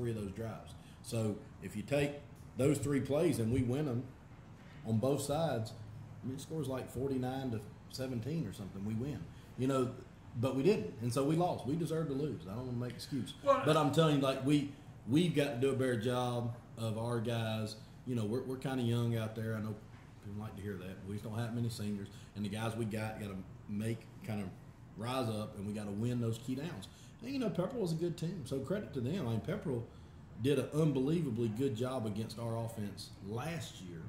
3 of those drives. So if you take those 3 plays and we win them on both sides, I mean, it scores like 49-17 or something. We win, but we didn't, and so we lost. We deserved to lose. I don't want to make excuse, but I'm telling you, like we've got to do a better job of our guys. We're kind of young out there. I know people like to hear that. We just don't have many seniors, and the guys we got to make kind of rise up, and we got to win those key downs. And Pepperell was a good team, so credit to them. I mean, Pepperell did an unbelievably good job against our offense last year.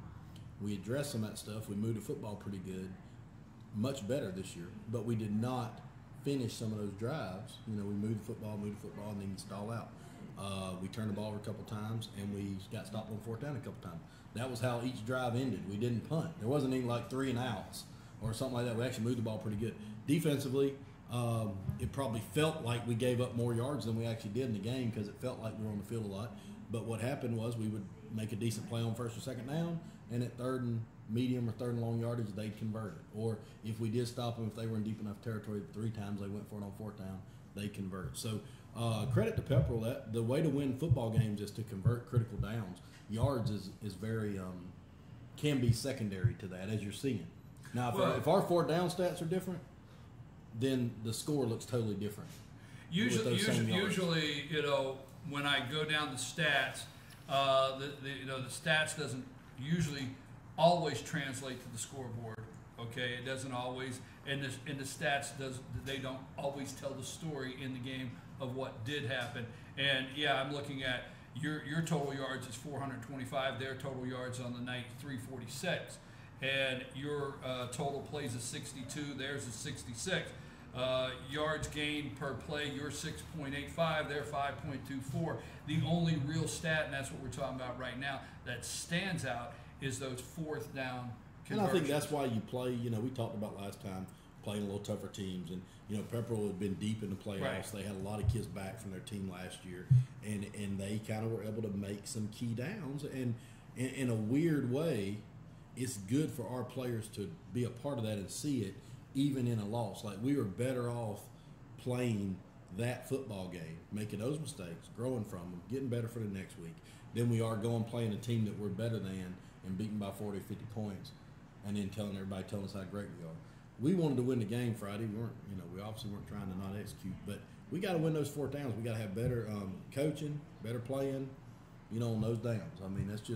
We addressed some of that stuff. We moved the football pretty good, much better this year, but we did not finish some of those drives. We moved the football, and then stall out. We turned the ball over a couple times, and we got stopped on 4th down a couple times. That was how each drive ended. We didn't punt. There wasn't any like 3 and outs or something like that. We actually moved the ball pretty good. Defensively, it probably felt like we gave up more yards than we actually did in the game because it felt like we were on the field a lot. But what happened was we would make a decent play on 1st or 2nd down, and at 3rd and medium or 3rd and long yardage, they'd convert it. Or if we did stop them, if they were in deep enough territory, 3 times they went for it on 4th down, they convert. So credit to Pepperell. That the way to win football games is to convert critical downs. Yards is very can be secondary to that, as you're seeing. Now, if our 4th down stats are different, then the score looks totally different. Usually, when I go down the stats, the stats doesn't usually always translate to the scoreboard. Okay, it doesn't always, and the stats they don't always tell the story in the game of what did happen. And yeah, I'm looking at your total yards is 425. Their total yards on the night 346, and your total plays is 62. Theirs is 66. Yards gained per play, you're 6.85, they're 5.24. The only real stat, and that's what we're talking about right now, that stands out is those 4th down conversions. And I think that's why you play, we talked about last time, playing a little tougher teams. And, Pepperell had been deep in the playoffs. Right. They had a lot of kids back from their team last year. And they kind of were able to make some key downs. And in a weird way, it's good for our players to be a part of that and see it, even in a loss. Like, we were better off playing that football game, making those mistakes, growing from them, getting better for the next week, than we are going playing a team that we're better than and beating by 40 or 50 points and then telling us how great we are. We wanted to win the game Friday. We obviously weren't trying to not execute, but we got to win those 4th downs. We got to have better coaching, better playing, on those downs. I mean, that's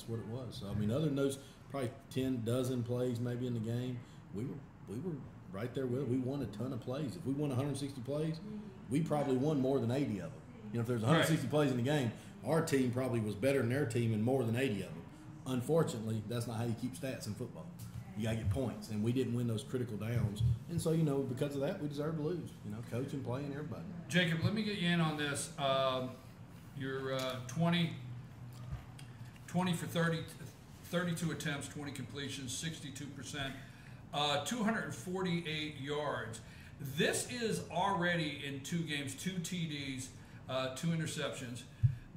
what it was. So, I mean, other than those probably 10 dozen plays maybe in the game, we were right there with it. We won a ton of plays. If we won 160 plays, we probably won more than 80 of them. If there's 160 plays in the game, our team probably was better than their team in more than 80 of them. Unfortunately, that's not how you keep stats in football. You got to get points, and we didn't win those critical downs. And so, because of that, we deserve to lose. Coaching, playing, everybody. Jacob, let me get you in on this. You're 20 for 30, 32 attempts, 20 completions, 62%. 248 yards. This is already in 2 games, 2 TDs, 2 interceptions.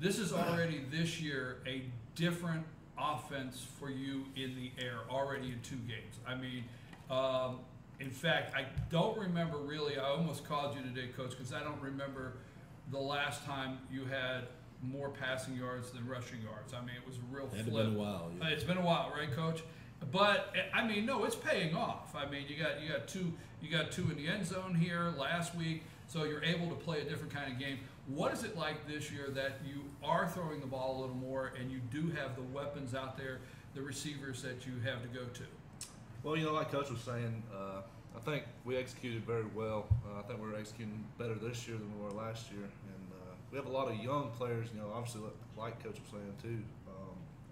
This is already this year a different offense for you in the air already in 2 games. I mean, in fact, I don't remember really. I almost called you today, Coach, because I don't remember the last time you had more passing yards than rushing yards. I mean, it was a real flip. It's been a while. Yeah. It's been a while, right, Coach? But I mean, no, it's paying off. I mean, you got two in the end zone here last week, so you're able to play a different kind of game. What is it like this year that you are throwing the ball a little more and you do have the weapons out there, the receivers that you have to go to? Well, like Coach was saying, I think we executed very well. I think we're executing better this year than we were last year, and we have a lot of young players. Obviously, like Coach was saying too,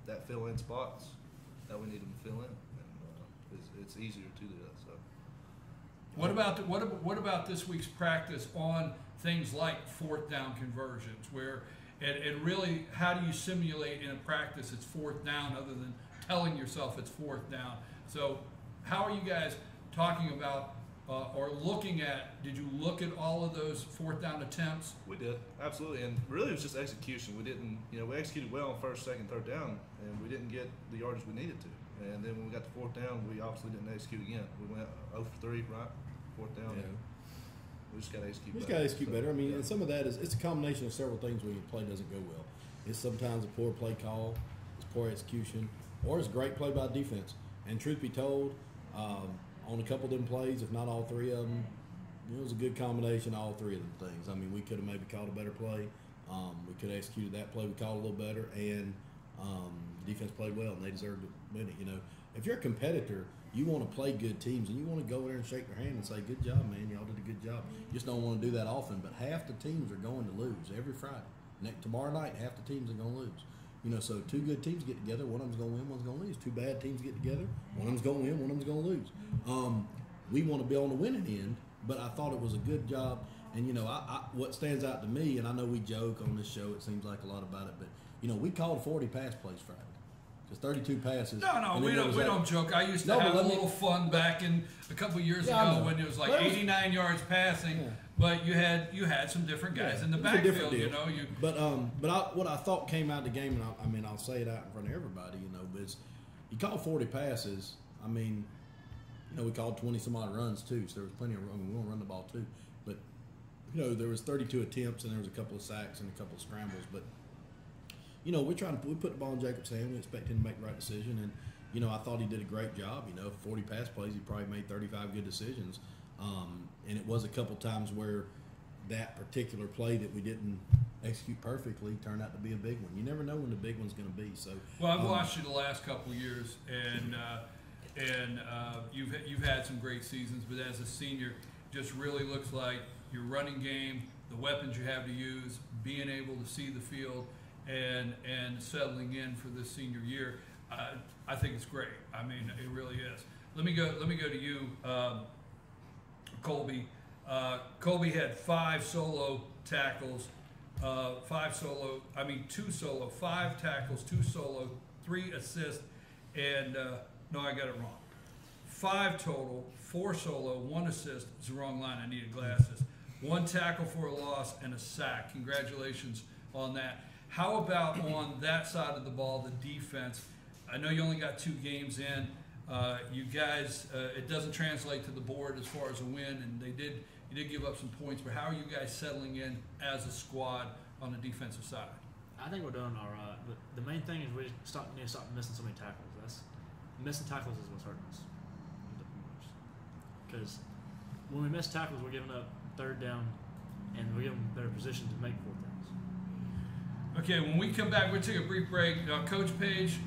that fill in spots that we need them to fill in, and it's easier to do that. So, what about this week's practice on things like 4th down conversions? Where and really, how do you simulate in a practice it's 4th down other than telling yourself it's 4th down? So, how are you guys talking about or looking at? Did you look at all of those 4th down attempts? We did, absolutely, and really it was just execution. We didn't, we executed well on 1st, 2nd, 3rd down, and we didn't get the yardage we needed to. And then when we got to 4th down, we obviously didn't execute again. We went 0 for 3, right? 4th down. Yeah. We just got to execute. We just got to execute better. I mean, and some of that is it's a combination of several things when your play doesn't go well. It's sometimes a poor play call, it's poor execution, or it's great play by defense. And truth be told, on a couple of them plays, if not all three of them, it was a good combination of all three of them things. I mean, we could have maybe called a better play. We could have executed that play we called a little better, and the defense played well, and they deserved to win it. You know, if you're a competitor, you want to play good teams, and you want to go there and shake their hand and say, "Good job, man! Y'all did a good job." You just don't want to do that often. But half the teams are going to lose every Friday. Tomorrow night, half the teams are going to lose. You know, so two good teams get together, one of them's going to win, one's going to lose. Two bad teams get together, one of them's going to win, one of them's going to lose. We want to be on the winning end, but I thought it was a good job. And, you know, what stands out to me, and I know we joke on this show, it seems like a lot about it, but, you know, we called 40 pass plays Friday. Just 32 passes. No, we don't joke. I used to have a little fun back in a couple years ago when it was like 89 yards passing. Yeah. But you had some different guys in the backfield, you know. What I thought came out of the game, and I mean I'll say it out in front of everybody, you know, but you called 40 passes. I mean, you know, we called 20 some odd runs too, so there was plenty of. I mean, we want to run the ball too, but you know, there was 32 attempts and there was a couple of sacks and a couple of scrambles, but. You know, we put the ball in Jacob's hand. We expect him to make the right decision, and you know, I thought he did a great job. You know, 40 pass plays, he probably made 35 good decisions, and it was a couple times where that particular play that we didn't execute perfectly turned out to be a big one. You never know when the big one's going to be. So, well, I've watched you the last couple of years, and you've had some great seasons, but as a senior, just really looks like your running game, the weapons you have to use, being able to see the field. And settling in for this senior year, I think it's great. I mean, it really is. Let me go to you, Colby. Colby had 5 solo tackles, 2 solo, 5 tackles, 2 solo, 3 assists, and no, I got it wrong. 5 total, 4 solo, 1 assist. It's the wrong line. I needed glasses. 1 tackle for a loss and a sack. Congratulations on that. How about on that side of the ball, the defense? I know you only got 2 games in. You guys, it doesn't translate to the board as far as a win, and you did give up some points. But how are you guys settling in as a squad on the defensive side? I think we're doing all right. But the main thing is we need to stop missing so many tackles. Missing tackles is what's hurting us. Because when we miss tackles, we're giving up 3rd down, and we're giving them better position to make 4th downs. Okay, when we come back, we'll take a brief break. Coach Page,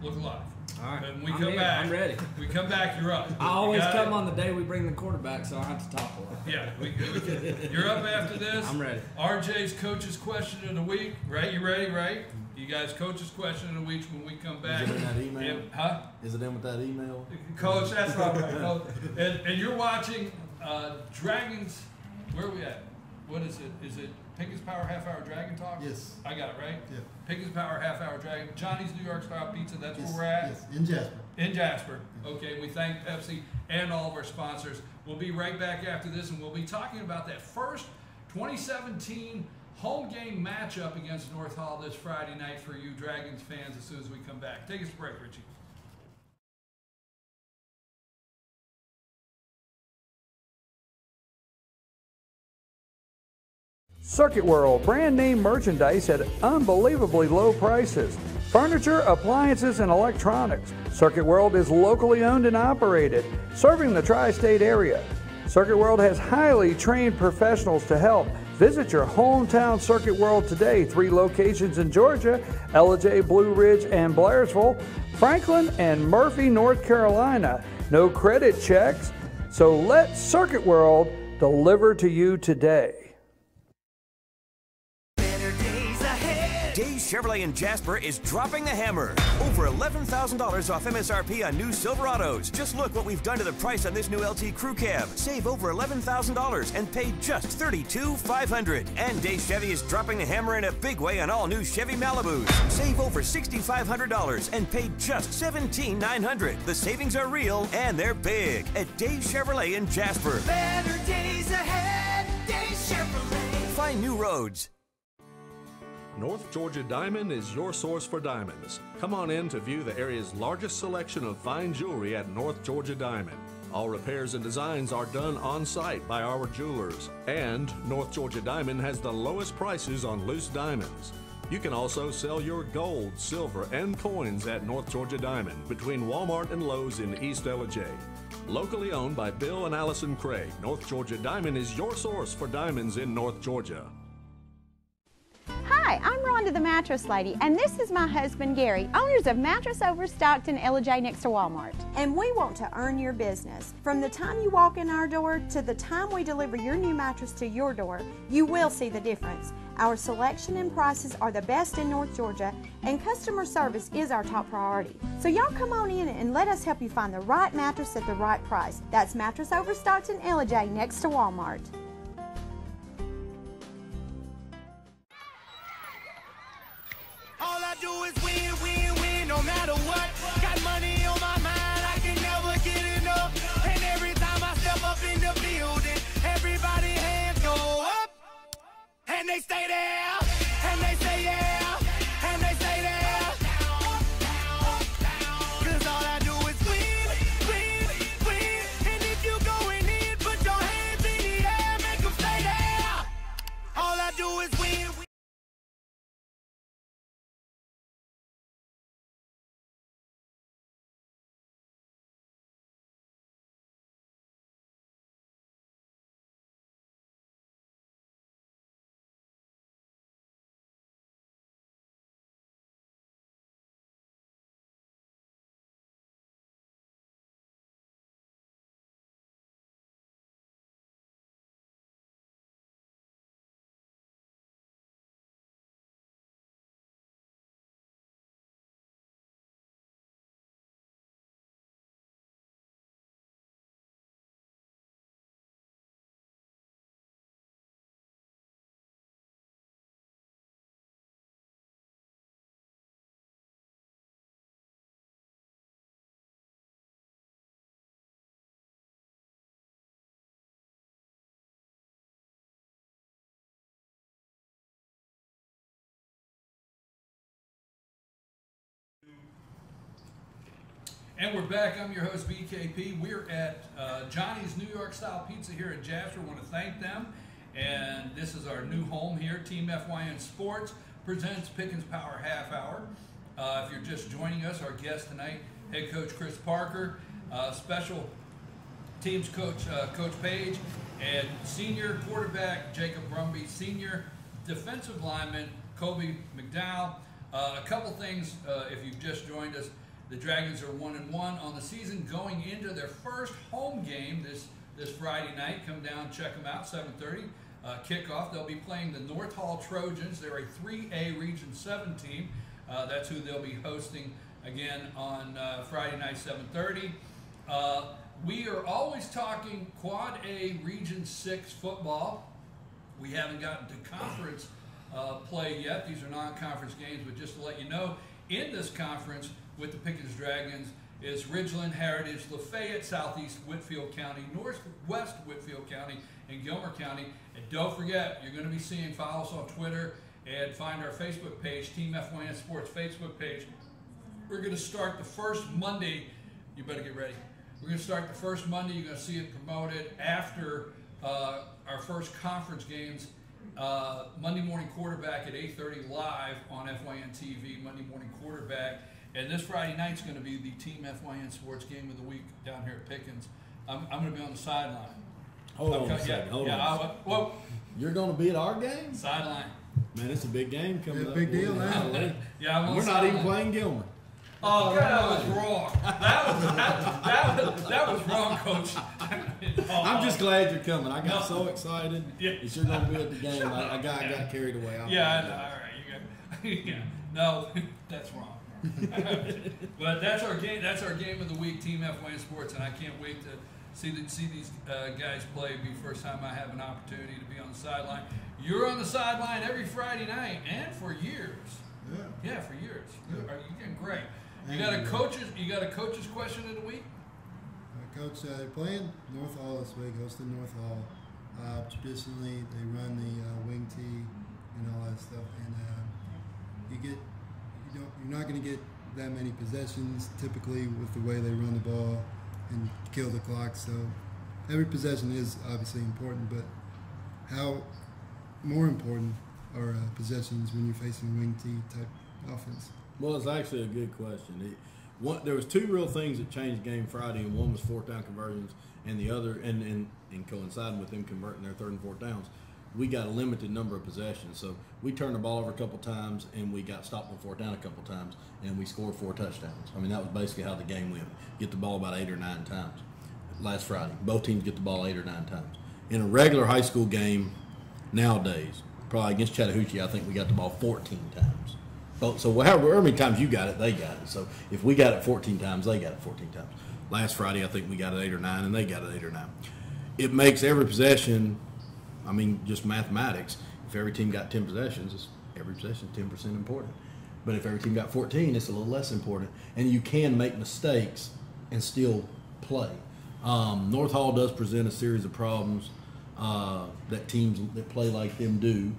look alive. All right. When we come back, I'm ready. We come back, you're up. I always come on the day we bring the quarterback, so I have to talk a lot. Yeah, you're up after this. I'm ready. RJ's Coach's Question of the Week, right? You ready, right? You guys, Coach's Question of the Week when we come back. Is it in that email? Huh? Is it in with that email? Coach, that's all right. And you're watching Dragons. Where are we at? What is it? Is it Pickens Power Half Hour Dragon Talk? Yes. I got it right? Yeah. Pickens Power Half Hour Dragon. Johnny's New York Style Pizza, that's where we're at? Yes, in Jasper. In Jasper. Okay, we thank Pepsi and all of our sponsors. We'll be right back after this, and we'll be talking about that first 2017 home game matchup against North Hall this Friday night for you Dragons fans as soon as we come back. Take us a break, Richie. Circuit World, brand name merchandise at unbelievably low prices. Furniture, appliances, and electronics. Circuit World is locally owned and operated, serving the tri-state area. Circuit World has highly trained professionals to help. Visit your hometown Circuit World today. 3 locations in Georgia, Ellijay, Blue Ridge, and Blairsville, Franklin, and Murphy, North Carolina. No credit checks, so let Circuit World deliver to you today. Days Chevrolet in Jasper is dropping the hammer. Over $11,000 off MSRP on new Silverados. Just look what we've done to the price on this new LT Crew Cab. Save over $11,000 and pay just $32,500. And Days Chevy is dropping the hammer in a big way on all new Chevy Malibus. Save over $6,500 and pay just $17,900. The savings are real and they're big at Days Chevrolet in Jasper. Better days ahead, Days Chevrolet. Find new roads. North Georgia Diamond is your source for diamonds. Come on in to view the area's largest selection of fine jewelry at North Georgia Diamond. All repairs and designs are done on site by our jewelers. And North Georgia Diamond has the lowest prices on loose diamonds. You can also sell your gold, silver, and coins at North Georgia Diamond between Walmart and Lowe's in East Ellijay. Locally owned by Bill and Allison Craig, North Georgia Diamond is your source for diamonds in North Georgia. Hi, I'm Rhonda the Mattress Lady, and this is my husband Gary, owners of Mattress Overstocked in Ellijay next to Walmart. And we want to earn your business. From the time you walk in our door to the time we deliver your new mattress to your door, you will see the difference. Our selection and prices are the best in North Georgia, and customer service is our top priority. So y'all come on in and let us help you find the right mattress at the right price. That's Mattress Overstocked in Ellijay next to Walmart. All I do is win, win, win, no matter what. Got money on my mind, I can never get enough. And every time I step up in the building, everybody hands go up. And they stay there, and they say yeah, and they stay there. Cause all I do is win, win, win. And if you going in, put your hands in the air, make them stay there. All I do is win, win. And we're back. I'm your host, BKP. We're at Johnny's New York Style Pizza here in Jasper. I want to thank them. And this is our new home here. Team FYN Sports presents Pickens Power Half Hour. If you're just joining us, our guest tonight, head coach Chris Parker, special teams coach Coach Page, and senior quarterback Jacob Brumby, senior defensive lineman Kobe McDowell. A couple things if you've just joined us. The Dragons are 1-1 on the season, going into their first home game this Friday night. Come down, check them out, 7:30 kickoff. They'll be playing the North Hall Trojans. They're a 3A Region 7 team. That's who they'll be hosting again on Friday night, 7:30. We are always talking Quad A Region 6 football. We haven't gotten to conference play yet. These are non-conference games, but just to let you know, in this conference with the Pickens Dragons is Ridgeland, Heritage, Lafayette, Southeast Whitfield County, Northwest Whitfield County, and Gilmer County. And don't forget, you're going to be seeing, follow us on Twitter and find our Facebook page, Team FYN Sports Facebook page. We're going to start the first Monday. You better get ready. We're going to start the first Monday. You're going to see it promoted after our first conference games. Monday morning quarterback at 8:30 live on FYN TV, Monday morning quarterback. And this Friday night's going to be the Team FYN Sports Game of the Week down here at Pickens. I'm going to be on the sideline. Hold on a second. Hold on. Whoa. You're going to be at our game? Sideline. Man, it's a big game coming up. Big deal now. Yeah, I'm on We're the not sideline. even playing Gilmer. Oh, that was wrong. That was wrong, Coach. I'm just glad you're coming. I got so excited Yeah. that you're going to be at the game. I got carried away. Yeah, I know. All right. You got, yeah. No, that's wrong. But that's our game. That's our game of the week, Team FYN Sports, and I can't wait to see these guys play. It'll be the first time I have an opportunity to be on the sideline. You're on the sideline every Friday night, and for years. Yeah, for years. Yeah. You're getting great. You got a coach's question of the week? Coach, they're playing North Hall this week, hosting North Hall. Traditionally, they run the wing tee and all that stuff, and you're not going to get that many possessions typically with the way they run the ball. and kill the clock. So every possession is obviously important, but how more important are possessions when you're facing wing T type offense? Well, it's actually a good question. There was two real things that changed the game Friday, and one was fourth down conversions, and the other, and coinciding with them converting their third and fourth downs, we got a limited number of possessions. So we turned the ball over a couple times, and we got stopped on fourth down a couple times, and we scored 4 touchdowns. I mean, that was basically how the game went. Get the ball about 8 or 9 times last Friday. Both teams get the ball 8 or 9 times. In a regular high school game nowadays, probably against Chattahoochee, I think we got the ball 14 times. So however many times you got it, they got it. So if we got it 14 times, they got it 14 times. Last Friday, I think we got it 8 or 9, and they got it 8 or 9. It makes every possession, I mean, just mathematics. If every team got 10 possessions, every possession is 10% important. But if every team got 14, it's a little less important. And you can make mistakes and still play. North Hall does present a series of problems that teams that play like them do,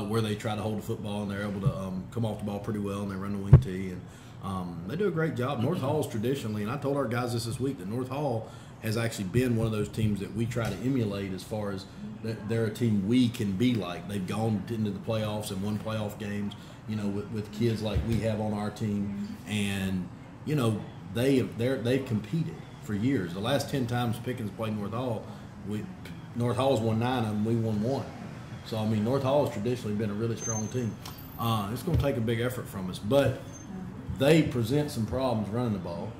where they try to hold the football and they're able to come off the ball pretty well, and they run the wing T, and they do a great job. North Hall's traditionally, and I told our guys this week, that North Hall has actually been one of those teams that we try to emulate as far as they're a team we can be like. They've gone into the playoffs and won playoff games, with kids like we have on our team, and they've competed for years. The last 10 times Pickens played North Hall, North Hall's won 9 of them, we won 1. So, I mean, North Hall has traditionally been a really strong team. It's going to take a big effort from us, but they present some problems running the ball.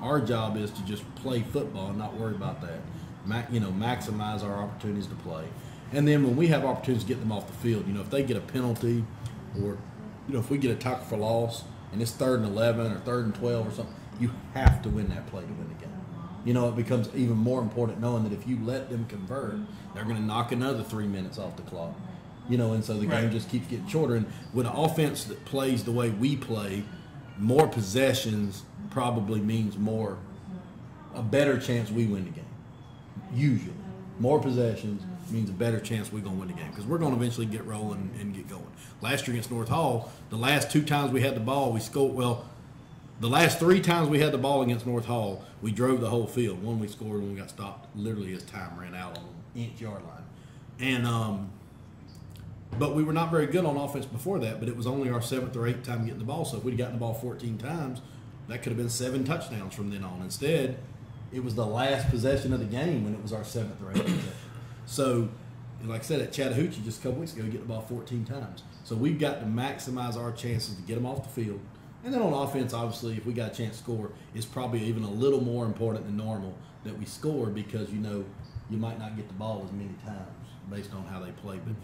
Our job is to just play football and not worry about that. Maximize our opportunities to play. And then when we have opportunities to get them off the field, if they get a penalty, or, if we get a tackle for loss and it's 3rd and 11 or 3rd and 12 or something, you have to win that play to win the game. It becomes even more important knowing that if you let them convert, they're going to knock another 3 minutes off the clock. And so the game just keeps getting shorter. And with an offense that plays the way we play, more possessions probably means a better chance we win the game. Usually. More possessions means a better chance we're going to win the game, because we're going to eventually get rolling and get going. Last year against North Hall, the last 2 times we had the ball, we scored. Well, the last 3 times we had the ball against North Hall, we drove the whole field. One we scored when we got stopped literally as time ran out on the inch-yard line. And but we were not very good on offense before that, but it was only our 7th or 8th time getting the ball. So if we'd gotten the ball 14 times, that could have been 7 touchdowns from then on. Instead, it was the last possession of the game when it was our 7th or 8th possession. So, like I said, at Chattahoochee just a couple weeks ago, we get the ball 14 times. So we've got to maximize our chances to get them off the field. And then on offense, obviously, if we got a chance to score, it's probably even a little more important than normal that we score, because you might not get the ball as many times based on how they play. But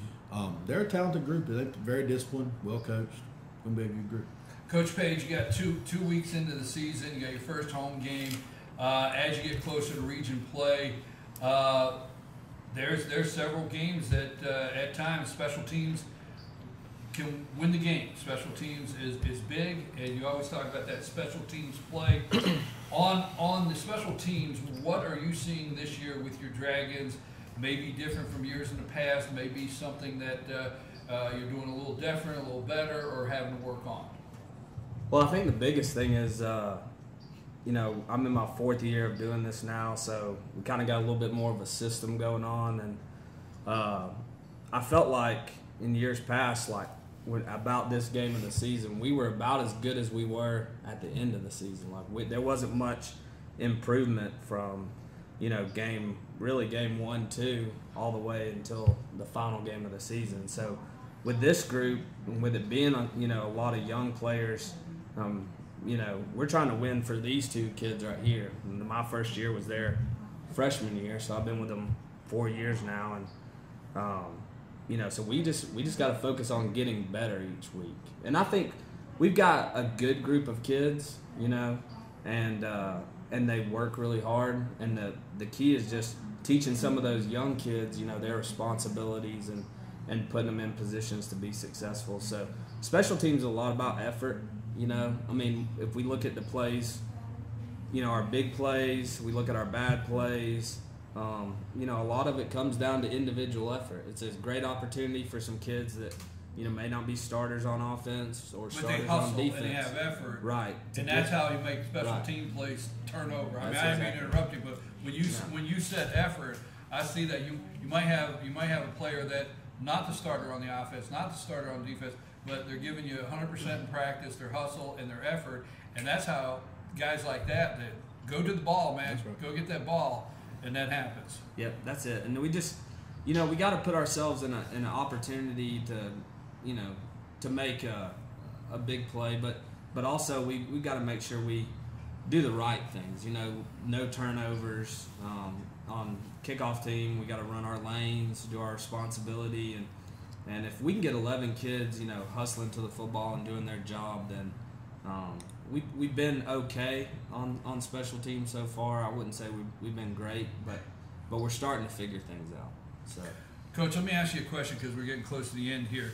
they're a talented group. They're very disciplined, well coached. It's going to be a good group. Coach Page, you got two weeks into the season. You got your first home game. As you get closer to region play, there's several games that at times special teams can win the game. Special teams is big, and you always talk about that special teams play. On the special teams, what are you seeing this year with your Dragons? Maybe different from years in the past, maybe something that you're doing a little different, a little better, or having to work on? Well, I think the biggest thing is, I'm in my 4th year of doing this now, so we kind of got a little bit more of a system going on, and I felt like in years past, about this game of the season, we were about as good as we were at the end of the season. There wasn't much improvement from, game 1, 2, all the way until the final game of the season. So with this group, with it being, a lot of young players, we're trying to win for these 2 kids right here. And my first year was their freshman year, so I've been with them 4 years now, and so we just got to focus on getting better each week. And I think we've got a good group of kids, and they work really hard. And the key is just teaching some of those young kids, their responsibilities and putting them in positions to be successful. So special teams is a lot about effort. If we look at the plays, our big plays, we look at our bad plays, a lot of it comes down to individual effort. It's a great opportunity for some kids that may not be starters on offense or But they starters hustle on defense. and they have effort. Right. And that's how you make special team plays turnover. I didn't mean to interrupt you, but when you said effort, I see that you might have a player that not the starter on the offense, not the starter on defense, but they're giving you 100% in practice, their hustle and their effort, and that's how guys like that go to the ball, man, go get that ball, and that happens. Yep, that's it. And we just, we got to put ourselves in an opportunity to make a big play, but also we got to make sure we do the right things. No turnovers on kickoff team. We got to run our lanes, do our responsibility, and if we can get 11 kids, hustling to the football and doing their job, then we've been okay on special teams so far. I wouldn't say we've been great, but we're starting to figure things out. So, Coach, let me ask you a question because we're getting close to the end here.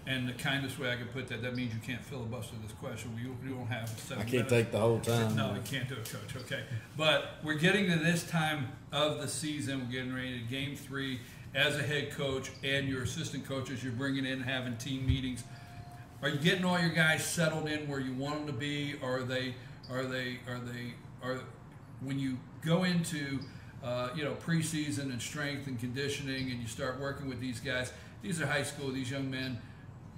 And the kindest way I can put that means you can't filibuster this question. We won't have 7 minutes. I can't take the whole time. No, you can't do it, Coach. Okay. But we're getting to this time of the season. We're getting ready to Game 3 as a head coach and your assistant coaches. You're bringing in, having team meetings. Are you getting all your guys settled in where you want them to be? Or when you go into preseason and strength and conditioning and you start working with these guys, these are high school, these young men,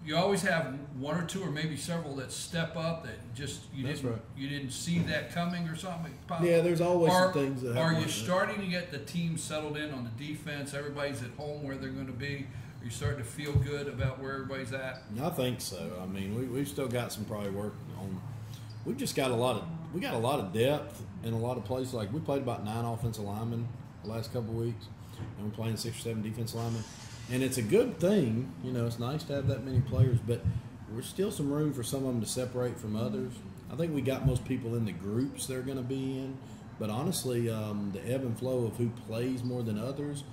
you always have one or two or maybe several that step up that you didn't see that coming or something. Yeah, there's always some things that happen. Are you starting to get the team settled in on the defense? Everybody's at home where they're going to be. Are you starting to feel good about where everybody's at? I think so. I mean, we've still got some probably work on. We've just got a lot of depth in a lot of places. Like we played about 9 offensive linemen the last couple of weeks, and we're playing 6 or 7 defensive linemen. And it's a good thing, it's nice to have that many players, but there's still some room for some of them to separate from others. I think we got most people in the groups they're going to be in, but honestly, the ebb and flow of who plays more than others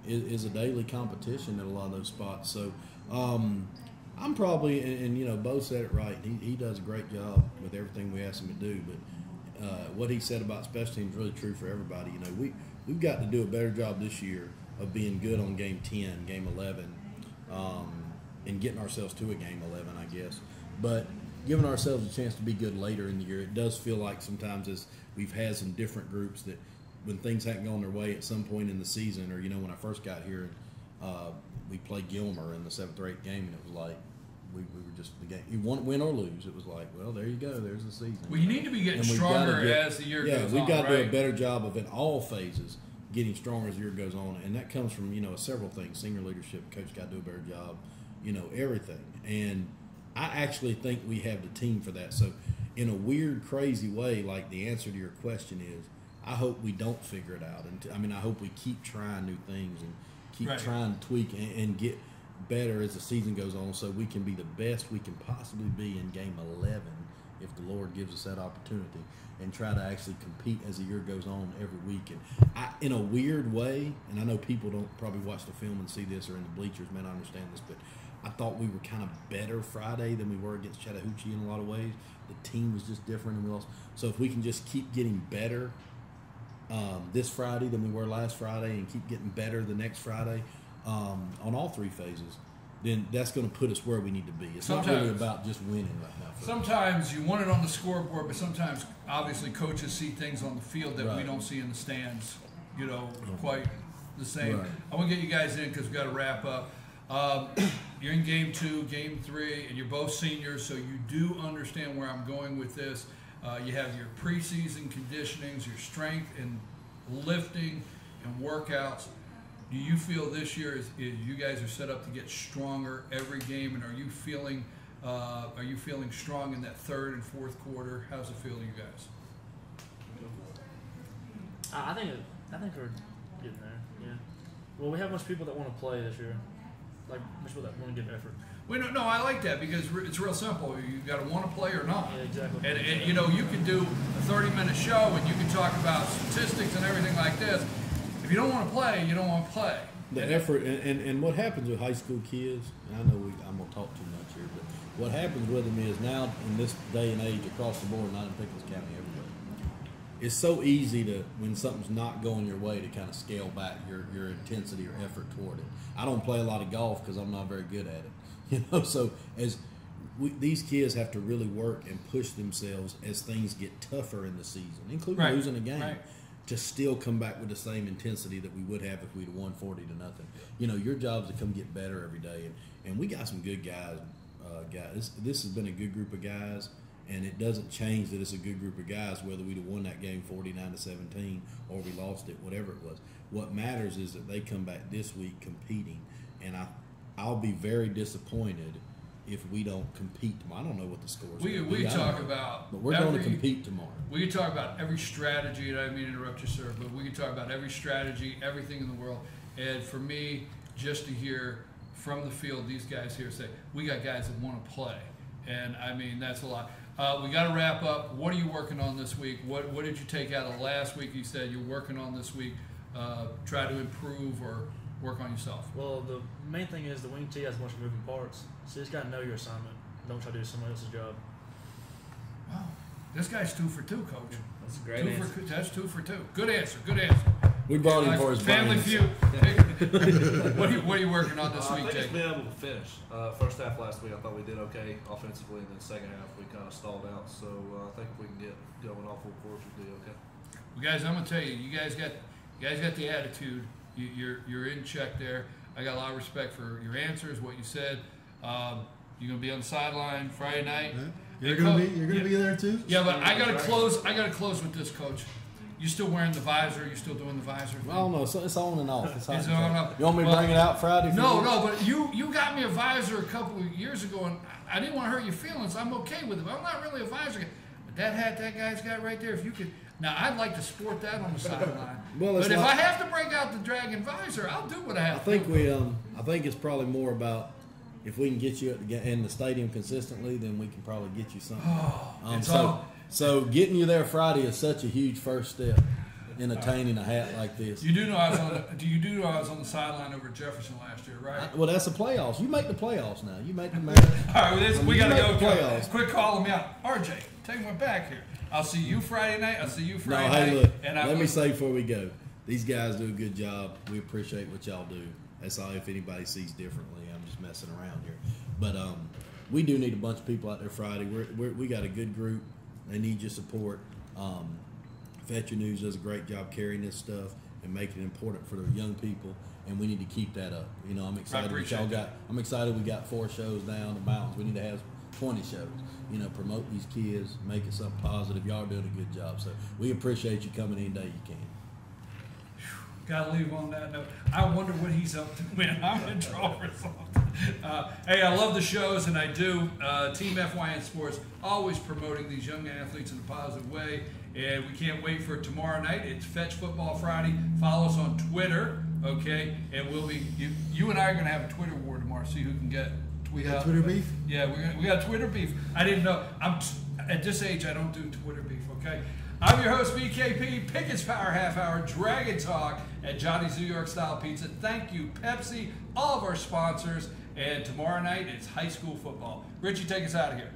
is a daily competition at a lot of those spots. So I'm probably, and Bo said it right, he does a great job with everything we ask him to do, but what he said about special teams is really true for everybody. We've got to do a better job this year of being good on game 10, game 11, and getting ourselves to a game 11, I guess. But giving ourselves a chance to be good later in the year, it does feel like sometimes as we've had some different groups that when things hadn't gone their way at some point in the season, or, when I first got here, we played Gilmer in the 7th or 8th game, and it was like we were just the game. You want win or lose. It was like, well, there you go. There's the season. Well, you need to be getting stronger as the year goes on. Yeah, we've got to do a better job of in all phases getting stronger as the year goes on, and that comes from several things. Senior leadership, coach got to do a better job, everything. And I actually think we have the team for that. So in a weird, crazy way, like the answer to your question is, I hope we don't figure it out. And I hope we keep trying new things and keep trying to tweak and get better as the season goes on, so we can be the best we can possibly be in game 11 if the Lord gives us that opportunity, and try to actually compete as the year goes on every week. And in a weird way, and I know people don't probably watch the film and see this, or in the bleachers may not understand this, but I thought we were kind of better Friday than we were against Chattahoochee in a lot of ways. The team was just different and we lost. So if we can just keep getting better this Friday than we were last Friday, and keep getting better the next Friday on all 3 phases, then that's going to put us where we need to be. It's not really about just winning right now. Sometimes you want it on the scoreboard, but sometimes, obviously, coaches see things on the field that we don't see in the stands, quite the same. Right. I want to get you guys in because we've got to wrap up. You're in game 2, game 3, and you're both seniors, so you do understand where I'm going with this. You have your preseason conditionings, your strength and lifting and workouts. Do you feel this year is you guys are set up to get stronger every game, and are you feeling strong in that 3rd and 4th quarter? How's it feel to you guys? I think we're getting there. Yeah. Well, we have much people that want to play this year, like much people that want to give effort. No, I like that because it's real simple. You got to want to play or not. Yeah, exactly. And you can do a 30-minute show and you can talk about statistics and everything like this. If you don't want to play, you don't want to play. The effort and what happens with high school kids, and I know I'm going to talk too much here, but what happens with them is now in this day and age across the board, not in Pickens County, everywhere, it's so easy to, when something's not going your way, to kind of scale back your intensity or effort toward it. I don't play a lot of golf because I'm not very good at it. You know, so these kids have to really work and push themselves as things get tougher in the season, including losing a game, to still come back with the same intensity that we would have if we'd won 40-0. You know, your job is to come get better every day, and we got some good guys. This has been a good group of guys, and it doesn't change that it's a good group of guys whether we'd have won that game 49-17 or we lost it, whatever it was. What matters is that they come back this week competing, and I'll be very disappointed if we don't compete tomorrow. I don't know what the score is. We talk about, but we're going to compete tomorrow. We can talk about every strategy, and I didn't mean to interrupt you, sir, but we can talk about every strategy, everything in the world. And for me, just to hear from the field these guys here say, we got guys that want to play, and I mean that's a lot. We got to wrap up. What are you working on this week? What did you take out of last week? You said you're working on this week. Try to improve or work on yourself. Well, the main thing is the wing tee has a bunch of moving parts, so you just got to know your assignment. Don't try to do somebody else's job. Wow, this guy's 2 for 2, Coach. That's a great answer. That's 2 for 2. Good answer. Good answer. We brought him for his family feud. What are you working on this week, Jake? Jake? Just being able to finish. First half last week, I thought we did okay offensively, and then second half we kind of stalled out. So I think if we can get going off full course, we'll do okay. Well, guys, I'm gonna tell you, you guys got the attitude. You're in check there. I got a lot of respect for your answers, what you said. You're gonna be on the sideline Friday night. You're gonna be there too. Yeah, but I gotta close with this, Coach. You still wearing the visor? You still doing the visor? I don't know. It's on and off. It's on and off. You want me to bring it out Friday? No, but you got me a visor a couple of years ago, and I didn't want to hurt your feelings. I'm okay with it, but I'm not really a visor guy. But that hat that guy's got right there, if you could. Now, I'd like to sport that on the sideline. But if I have to break out the Dragon visor, I'll do what I have to do. I think it's probably more about if we can get you in the stadium consistently, then we can probably get you something. So getting you there Friday is such a huge first step in attaining a hat like this. You do know I was on the sideline over at Jefferson last year, right? Well, that's the playoffs. You make the playoffs now. You make the All right, we got to go. Playoffs. Quit calling me out. RJ, take my back here. I'll see you Friday night. Hey, look, let me say before we go, these guys do a good job. We appreciate what y'all do. That's all. If anybody sees differently, I'm just messing around here. But we do need a bunch of people out there Friday. We got a good group. They need your support. Veteran News does a great job carrying this stuff and making it important for the young people, and we need to keep that up. You know, I'm excited I'm excited we got 4 shows down the mountains. We need to have 20 shows. You know, promote these kids, make it something positive. Y'all are doing a good job. So we appreciate you coming any day you can. Gotta leave on that note. I wonder what he's up to when I'm in trouble for something. Hey, I love the shows, and I do. Team FYN Sports always promoting these young athletes in a positive way, and we can't wait for tomorrow night. It's Fetch Football Friday. Follow us on Twitter, okay? And we'll be you and I are gonna have a Twitter war tomorrow. See who can get tweet out. Twitter beef? Yeah, we got Twitter beef. I didn't know. At this age, I don't do Twitter beef. Okay. I'm your host, BKP, Pickens Power Half Hour, Dragon Talk at Johnny's New York Style Pizza. Thank you, Pepsi, all of our sponsors. And tomorrow night, it's high school football. Richie, take us out of here.